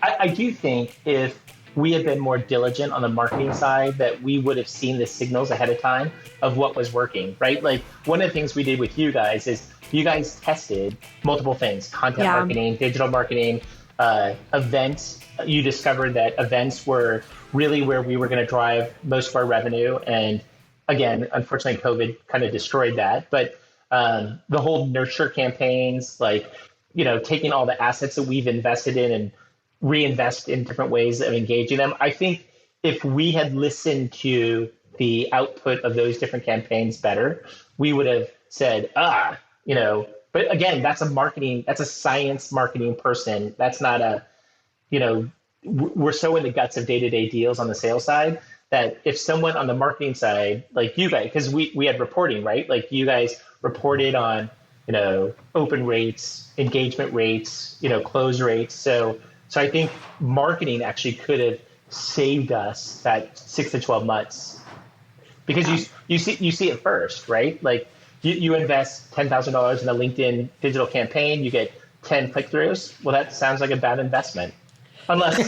I do think if we had been more diligent on the marketing side, that we would have seen the signals ahead of time of what was working, right? Like one of the things we did with you guys is you guys tested multiple things: content Yeah. marketing, digital marketing, events. You discovered that events were really where we were going to drive most of our revenue. And again, unfortunately, COVID kind of destroyed that. But the whole nurture campaigns, like, taking all the assets that we've invested in and reinvest in different ways of engaging them. I think if we had listened to the output of those different campaigns better, we would have said, but again, that's a science marketing person. That's not we're so in the guts of day-to-day deals on the sales side that if someone on the marketing side, like you guys, because we had reporting, right? Like you guys reported on, open rates, engagement rates, close rates. So I think marketing actually could have saved us that 6 to 12 months, because you see it first, right? Like you invest $10,000 in a LinkedIn digital campaign, you get 10 click-throughs. Well, that sounds like a bad investment, unless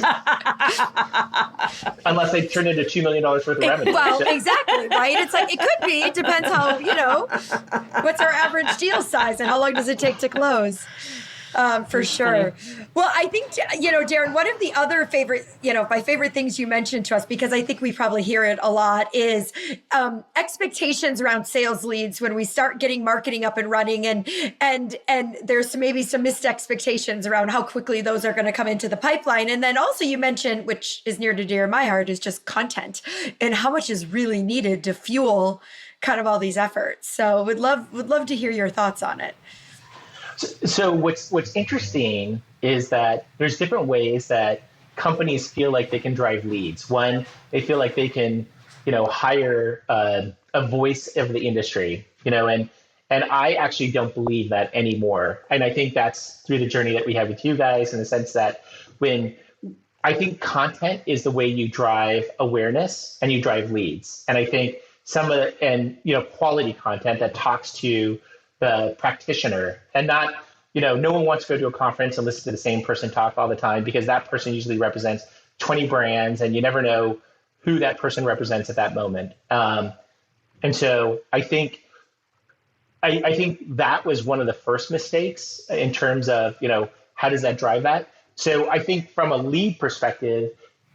they turn into $2 million worth of revenue. Well, exactly, right? It's like, it could be. It depends how, what's our average deal size and how long does it take to close? For sure. Well, I think, Darin, one of the other my favorite things you mentioned to us, because I think we probably hear it a lot, is expectations around sales leads when we start getting marketing up and running, and there's maybe some missed expectations around how quickly those are going to come into the pipeline. And then also you mentioned, which is near to dear my heart, is just content and how much is really needed to fuel kind of all these efforts. So would love to hear your thoughts on it. So what's interesting is that there's different ways that companies feel like they can drive leads. One, they feel like they can, hire a voice of the industry, and I actually don't believe that anymore. And I think that's through the journey that we have with you guys, in the sense that when I think content is the way you drive awareness and you drive leads. And I think quality content that talks to the practitioner, and not, no one wants to go to a conference and listen to the same person talk all the time, because that person usually represents 20 brands and you never know who that person represents at that moment. And so I think that was one of the first mistakes in terms of, how does that drive that? So I think from a lead perspective,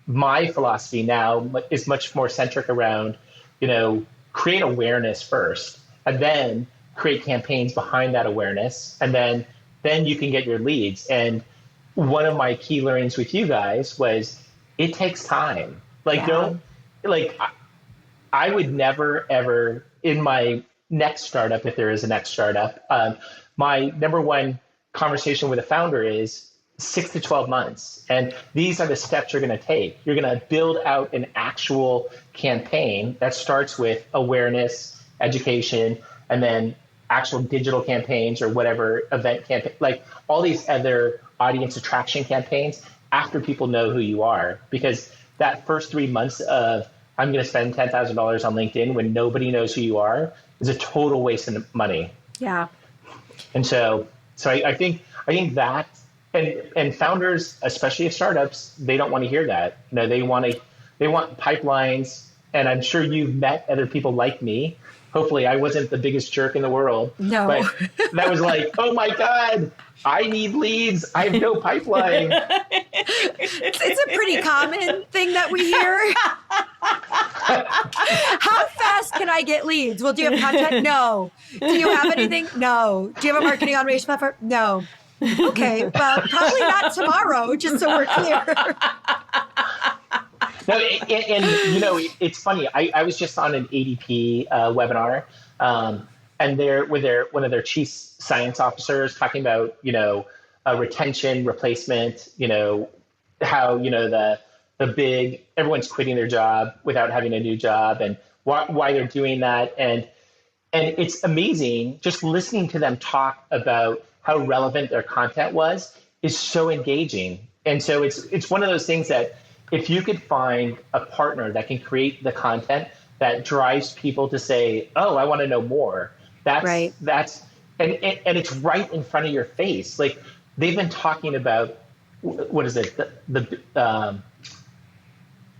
my philosophy now is much more centric around, create awareness first, and then create campaigns behind that awareness, and then you can get your leads. And one of my key learnings with you guys was it takes time. I would never ever, in my next startup, if there is a next startup, my number one conversation with a founder is 6 to 12 months, and these are the steps you're going to take. You're going to build out an actual campaign that starts with awareness, education, and then actual digital campaigns or whatever event campaign, like all these other audience attraction campaigns after people know who you are. Because that first 3 months of, I'm going to spend $10,000 on LinkedIn when nobody knows who you are, is a total waste of money. Yeah. And so I think that, and founders, especially of startups, they don't want to hear that. They want pipelines. And I'm sure you've met other people like me. Hopefully I wasn't the biggest jerk in the world. No. But that was like, oh my God, I need leads. I have no pipeline. It's a pretty common thing that we hear. How fast can I get leads? Well, do you have content? No. Do you have anything? No. Do you have a marketing automation platform? No. Okay, well, probably not tomorrow, just so we're clear. No, and it's funny. I was just on an ADP webinar, and one of their chief science officers talking about retention, replacement. How the big, everyone's quitting their job without having a new job, and why they're doing that, and it's amazing just listening to them talk about how relevant their content is so engaging. And so it's one of those things that, if you could find a partner that can create the content that drives people to say, oh, I want to know more. And it's right in front of your face. Like, they've been talking about what is it? The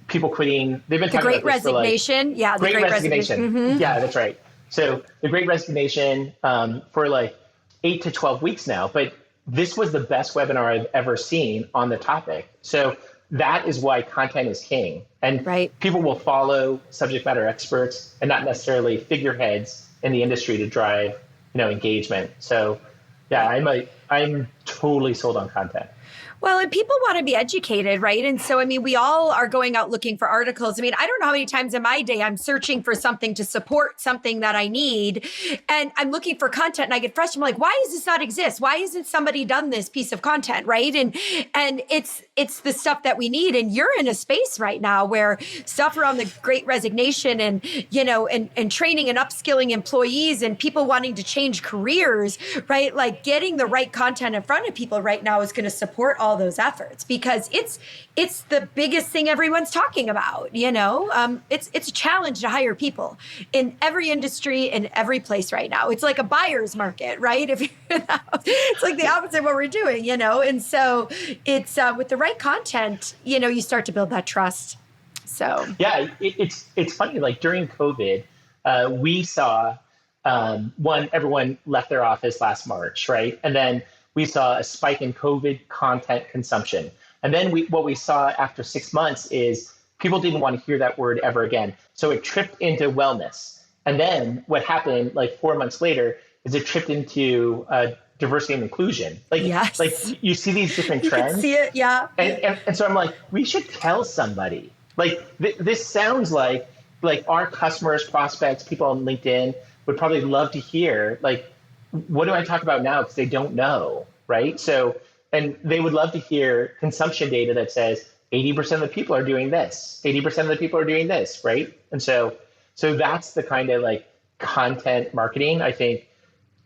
people quitting. They've been The talking Great about this for like Resignation. Yeah, the Great Resignation. Mm-hmm. Yeah, that's right. So the Great Resignation for like 8 to 12 weeks now, but this was the best webinar I've ever seen on the topic. So that is why content is king, and Right. people will follow subject matter experts and not necessarily figureheads in the industry to drive, engagement. So yeah, I'm totally sold on content. Well, and people want to be educated, right? And so, I mean, we all are going out looking for articles. I mean, I don't know how many times in my day I'm searching for something to support something that I need. And I'm looking for content and I get frustrated. I'm like, why does this not exist? Why hasn't somebody done this piece of content, right? And it's the stuff that we need. And you're in a space right now where stuff around the Great Resignation and, and training and upskilling employees and people wanting to change careers, right? Like getting the right content in front of people right now is going to support all those efforts because it's the biggest thing everyone's talking about. It's a challenge to hire people in every industry, in every place right now. It's like a buyer's market, right? It's like the opposite of what we're doing, and so it's with the right content, you start to build that trust. So yeah, it's funny. Like during COVID, we saw everyone left their office last March, right? And then we saw a spike in COVID content consumption. And then what we saw after 6 months is people didn't want to hear that word ever again. So it tripped into wellness. And then what happened like 4 months later is it tripped into diversity and inclusion. Yes. Like you see these different trends. You can see it, yeah. And so I'm like, we should tell somebody. Like this sounds like our customers, prospects, people on LinkedIn would probably love to hear like, what do I talk about now? Because they don't know, right? So, and they would love to hear consumption data that says 80% of the people are doing this, 80% of the people are doing this, right? And so that's the kind of like content marketing. I think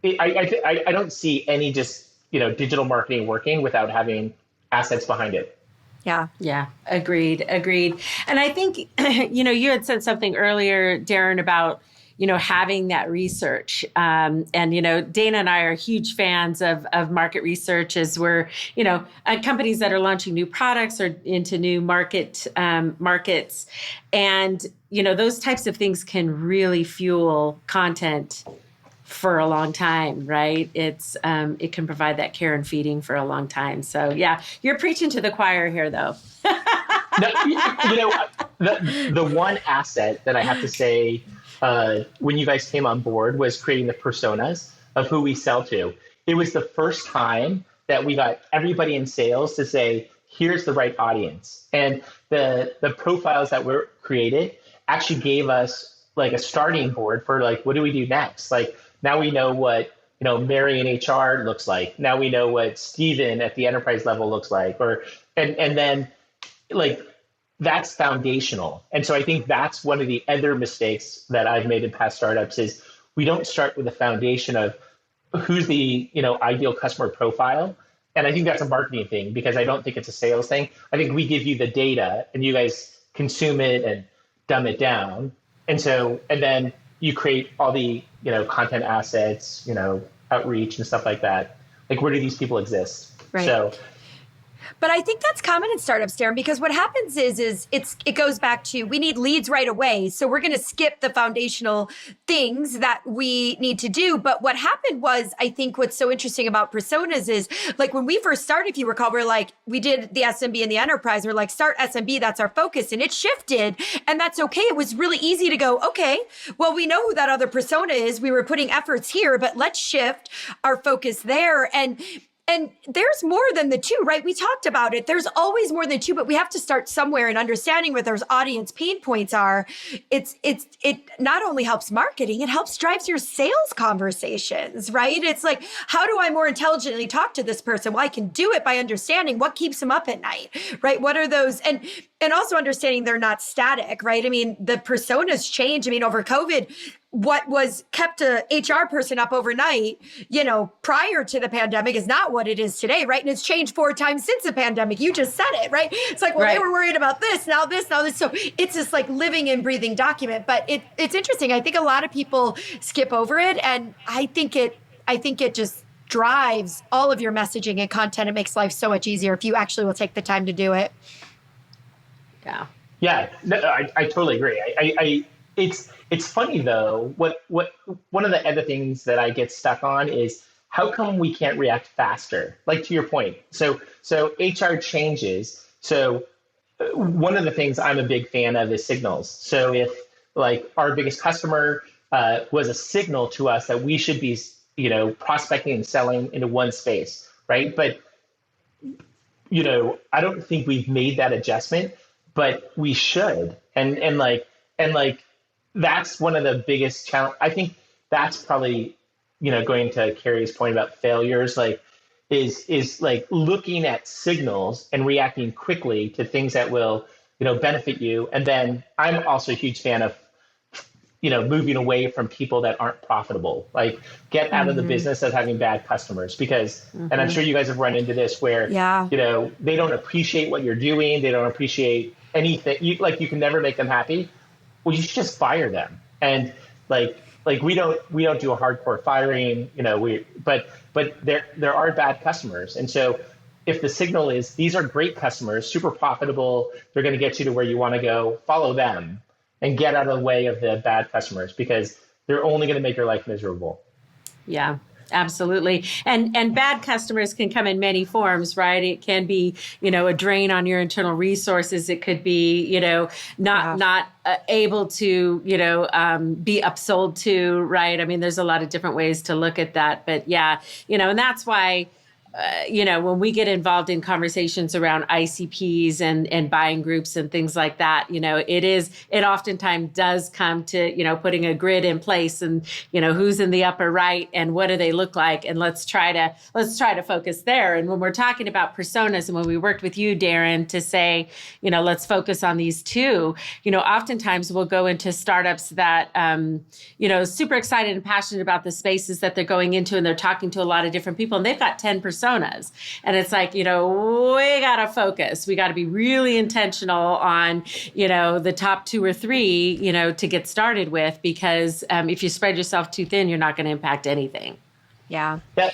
I don't see any just digital marketing working without having assets behind it. Yeah. Agreed. And I think you had said something earlier, Darin, about having that research. And, Dana and I are huge fans of market research as we're, companies that are launching new products or into new markets. And, those types of things can really fuel content for a long time, right? It can provide that care and feeding for a long time. So yeah, you're preaching to the choir here though. No, the one asset that I have to say, when you guys came on board was creating the personas of who we sell to. It was the first time that we got everybody in sales to say, here's the right audience. And the profiles that were created actually gave us like a starting board for like, what do we do next? Like now we know what, Mary in HR looks like. Now we know what Steven at the enterprise level looks like, and then like, that's foundational. And so I think that's one of the other mistakes that I've made in past startups is we don't start with a foundation of who's the, ideal customer profile. And I think that's a marketing thing because I don't think it's a sales thing. I think we give you the data and you guys consume it and dumb it down. And then you create all the, content assets, outreach and stuff like that. Like, where do these people exist? Right. So, but I think that's common in startups, Darin, because what happens is it goes back to we need leads right away. So we're going to skip the foundational things that we need to do. But what happened was, I think what's so interesting about personas is like when we first started, if you recall, we did the SMB and the enterprise. We're like, start SMB, that's our focus. And it shifted. And that's okay. It was really easy to go, okay, well, we know who that other persona is. We were putting efforts here, but let's shift our focus there. And there's more than the two, right? We talked about it. There's always more than two, but we have to start somewhere and understanding what those audience pain points are. It not only helps marketing, it helps drives your sales conversations, right? It's like, how do I more intelligently talk to this person? Well, I can do it by understanding what keeps them up at night, right? What are those? And also understanding they're not static, right? I mean, the personas change. I mean, over COVID, what was kept a HR person up overnight, prior to the pandemic is not what it is today, right? And it's changed 4 times since the pandemic. You just said it, right? It's like, well, They were worried about this, now this, now this. So it's this like living and breathing document. But it's interesting. I think a lot of people skip over it, and I think it just drives all of your messaging and content. It makes life so much easier if you actually will take the time to do it. Yeah. Yeah, no, I totally agree. It's funny though. What one of the other things that I get stuck on is how come we can't react faster? Like to your point. So HR changes. So one of the things I'm a big fan of is signals. So if like our biggest customer was a signal to us that we should be, prospecting and selling into one space, right? But I don't think we've made that adjustment, but we should. And that's one of the biggest challenge. I think that's probably, going to Carrie's point about failures, is like looking at signals and reacting quickly to things that will, benefit you. And then I'm also a huge fan of, moving away from people that aren't profitable, like get out of the business of having bad customers because, and I'm sure you guys have run into this where, they don't appreciate what you're doing. They don't appreciate anything. You can never make them happy. Well, you should just fire them. And we don't do a hardcore firing, but there are bad customers. And so if the signal is these are great customers, super profitable, they're going to get you to where you want to go, follow them and get out of the way of the bad customers because they're only going to make your life miserable. Yeah. Absolutely. And bad customers can come in many forms, right? It can be, a drain on your internal resources. It could be, not able to, be upsold to, right? I mean, there's a lot of different ways to look at that. But yeah, and that's why, when we get involved in conversations around ICPs and buying groups and things like that, it oftentimes does come to, putting a grid in place and, who's in the upper right and what do they look like? And let's try to focus there. And when we're talking about personas and when we worked with you, Darin, to say, let's focus on these two, oftentimes we'll go into startups that, super excited and passionate about the spaces that they're going into and they're talking to a lot of different people and they've got 10 personas. And it's like, we got to focus. We got to be really intentional on, the top 2 or 3, to get started with, because if you spread yourself too thin, you're not going to impact anything. Yeah. But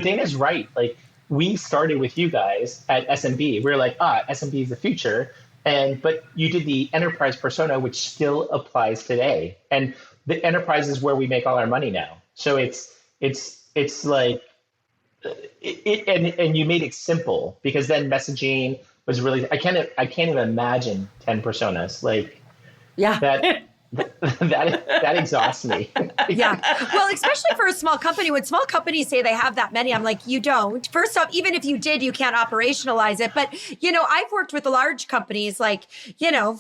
Dana's right. Like we started with you guys at SMB. We're like, SMB is the future. But you did the enterprise persona, which still applies today. And the enterprise is where we make all our money now. So it's like, and you made it simple because then messaging was really I can't even imagine 10 personas that exhauts me. Yeah. Well, especially for a small company, when small companies say they have that many, I'm like, you don't. First off, even if you did, you can't operationalize it. But, I've worked with large companies like,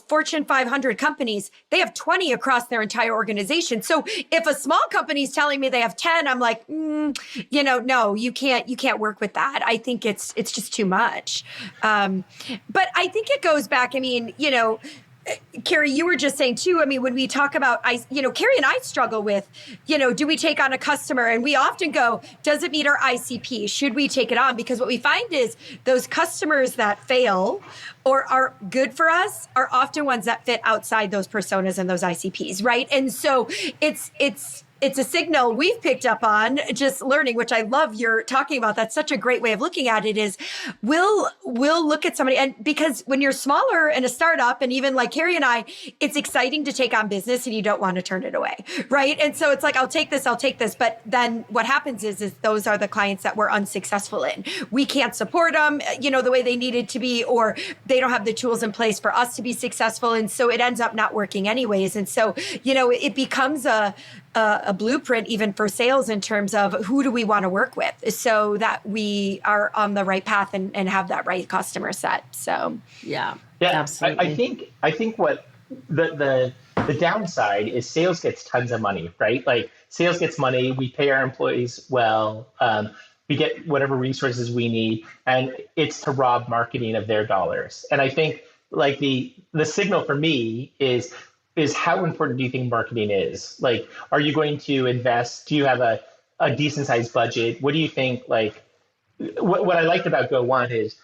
Fortune 500 companies, they have 20 across their entire organization. So if a small company is telling me they have 10, I'm like, no, you can't work with that. I think it's just too much. But I think it goes back. I mean, Carrie, you were just saying too, I mean, when we talk about, Carrie and I struggle with, do we take on a customer? And we often go, does it meet our ICP? Should we take it on? Because what we find is those customers that fail or are good for us are often ones that fit outside those personas and those ICPs, right? And so it's a signal we've picked up on just learning, which I love you're talking about. That's such a great way of looking at it is we'll look at somebody. And because when you're smaller and a startup and even like Carrie and I, it's exciting to take on business and you don't want to turn it away. Right. And so it's like, I'll take this. But then what happens is those are the clients that we're unsuccessful in. We can't support them, the way they needed to be, or they don't have the tools in place for us to be successful. And so it ends up not working anyways. And so, it becomes a blueprint even for sales in terms of who do we want to work with so that we are on the right path and have that right customer set. So yeah, absolutely. I think what the downside is sales gets tons of money, right? Like sales gets money, we pay our employees well, we get whatever resources we need, and it's to rob marketing of their dollars. And I think like the signal for me is how important do you think marketing is? Like, are you going to invest? Do you have a decent sized budget? What do you think? Like, what I liked about Go One is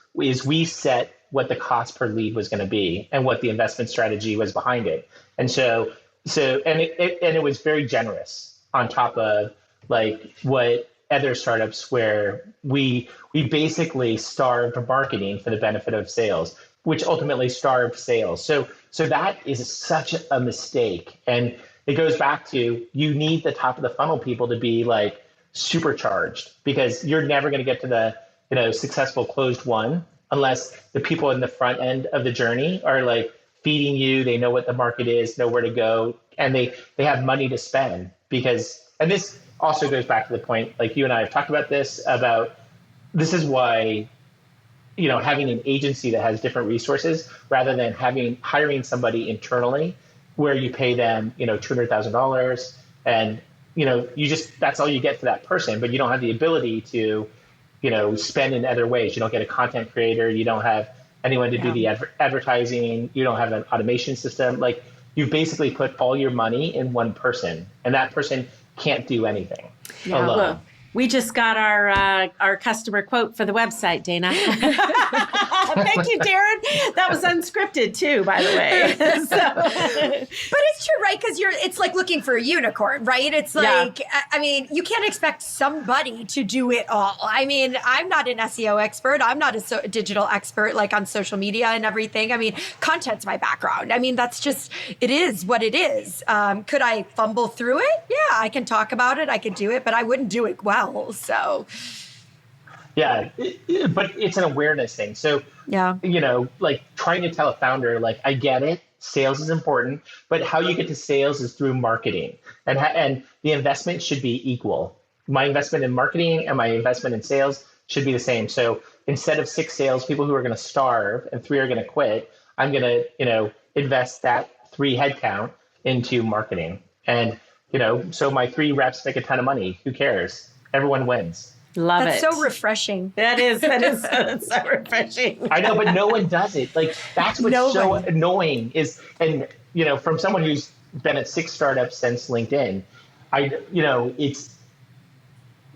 we set what the cost per lead was going to be and what the investment strategy was behind it. And it was very generous on top of like what other startups where we basically starved marketing for the benefit of sales, which ultimately starved sales. So that is such a mistake. And it goes back to, you need the top of the funnel people to be like supercharged, because you're never going to get to the successful closed one unless the people in the front end of the journey are like feeding you. They know what the market is, know where to go, and they have money to spend. And this also goes back to the point, like you and I have talked about this is why having an agency that has different resources rather than hiring somebody internally where you pay them $200,000 and that's all you get for that person, but you don't have the ability to spend in other ways. You don't get a content creator, you don't have anyone to do the advertising, you don't have an automation system. Like, you basically put all your money in one person, and that person can't do anything alone. Well, we just got our customer quote for the website, Dana. Thank you, Darin. That was unscripted too, by the way. But it's true, right? Because it's like looking for a unicorn, right? It's like, I mean, you can't expect somebody to do it all. I mean, I'm not an SEO expert. I'm not a digital expert, like on social media and everything. I mean, content's my background. I mean, that's just, it is what it is. Could I fumble through it? Yeah, I can talk about it. I could do it, but I wouldn't do it well. So, yeah, but it's an awareness thing. So, like trying to tell a founder, like, I get it, sales is important, but how you get to sales is through marketing, and the investment should be equal. My investment in marketing and my investment in sales should be the same. So instead of 6 salespeople who are going to starve and 3 are going to quit, I'm going to invest that 3 headcount into marketing, and so my 3 reps make a ton of money. Who cares? Everyone wins. Love That's it. so refreshing. That is so refreshing. I know, but no one does it. Like, that's what's so annoying is, and from someone who's been at 6 startups since LinkedIn,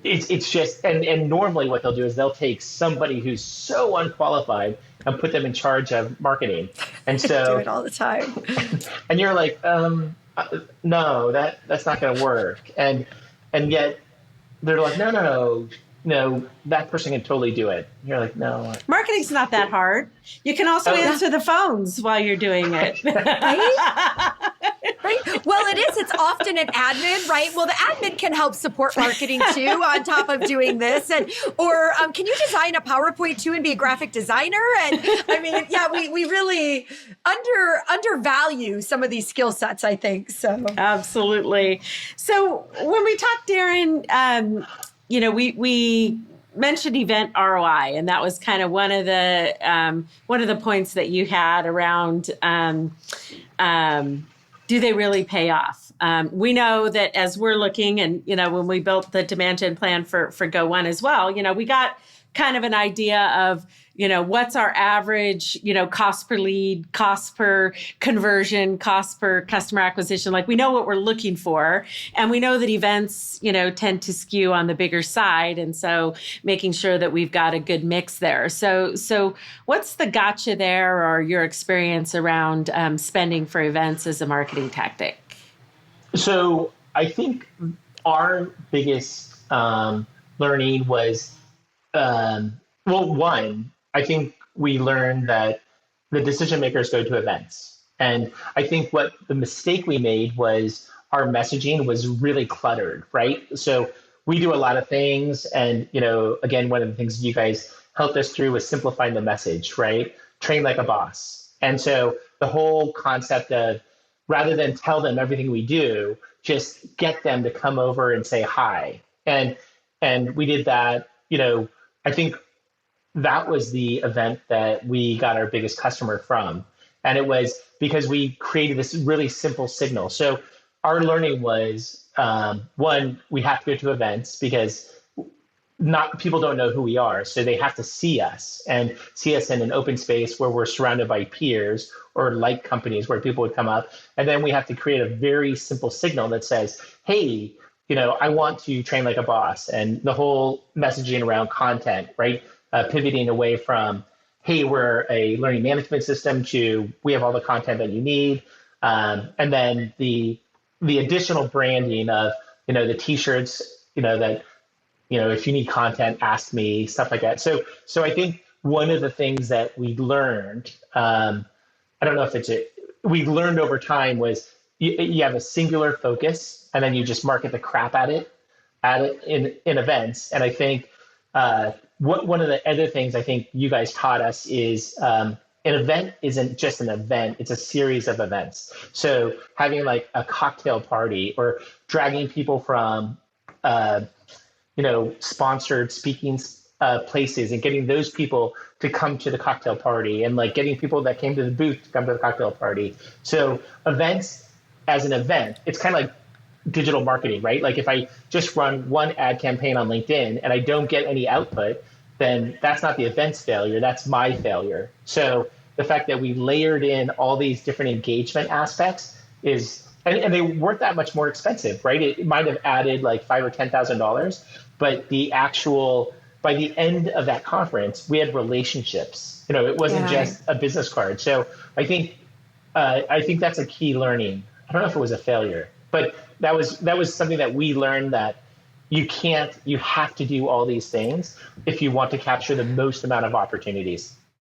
it's just, and normally what they'll do is they'll take somebody who's so unqualified and put them in charge of marketing. And so I do it all the time. And you're like, no, that's not going to work. And yet they're like, no, that person can totally do it. You're like, no. Marketing's not that hard. You can also answer the phones while you're doing it. Right? Well, it is. It's often an admin, right? Well, the admin can help support marketing too, on top of doing this. Or can you design a PowerPoint too and be a graphic designer? And I mean, yeah, we really undervalue some of these skill sets, I think. So absolutely. So when we talk, Darin, we mentioned event ROI, and that was kind of one of the points that you had around. Do they really pay off? We know that as we're looking, and when we built the demand gen plan for Go One as well, we got kind of an idea of what's our average cost per lead, cost per conversion, cost per customer acquisition. Like, we know what we're looking for, and we know that events tend to skew on the bigger side, and so making sure that we've got a good mix there. So what's the gotcha there, or your experience around spending for events as a marketing tactic? So I think our biggest learning was, one, I think we learned that the decision makers go to events. And I think what the mistake we made was our messaging was really cluttered, right? So we do a lot of things. And, again, one of the things you guys helped us through was simplifying the message, right? Train like a boss. And so the whole concept of, rather than tell them everything we do, just get them to come over and say hi. And we did that. I think that was the event that we got our biggest customer from. And it was because we created this really simple signal. So our learning was, one, we have to go to events because people don't know who we are. So they have to see us and see us in an open space where we're surrounded by peers or like companies where people would come up. And then we have to create a very simple signal that says, hey, I want to train like a boss. And the whole messaging around content, right? Pivoting away from, hey, we're a learning management system, to we have all the content that you need. And then the additional branding of, the t-shirts, that, if you need content, ask me, stuff like that. So I think one of the things that we learned, I don't know if we learned over time was you have a singular focus and then you just market the crap at it in events. And I think one of the other things I think you guys taught us is an event isn't just an event, it's a series of events. So having like a cocktail party or dragging people from sponsored speaking places and getting those people to come to the cocktail party, and like getting people that came to the booth to come to the cocktail party. So events as an event, it's kind of like digital marketing, right? Like if I just run one ad campaign on LinkedIn and I don't get any output, then that's not the event's failure, that's my failure. So the fact that we layered in all these different engagement aspects is, and they weren't that much more expensive, right? It might have added like $5,000 or $10,000, but by the end of that conference, we had relationships. It wasn't just a business card. So I think that's a key learning. I don't know if it was a failure, but that was something that we learned, that you have to do all these things if you want to capture the most amount of opportunities.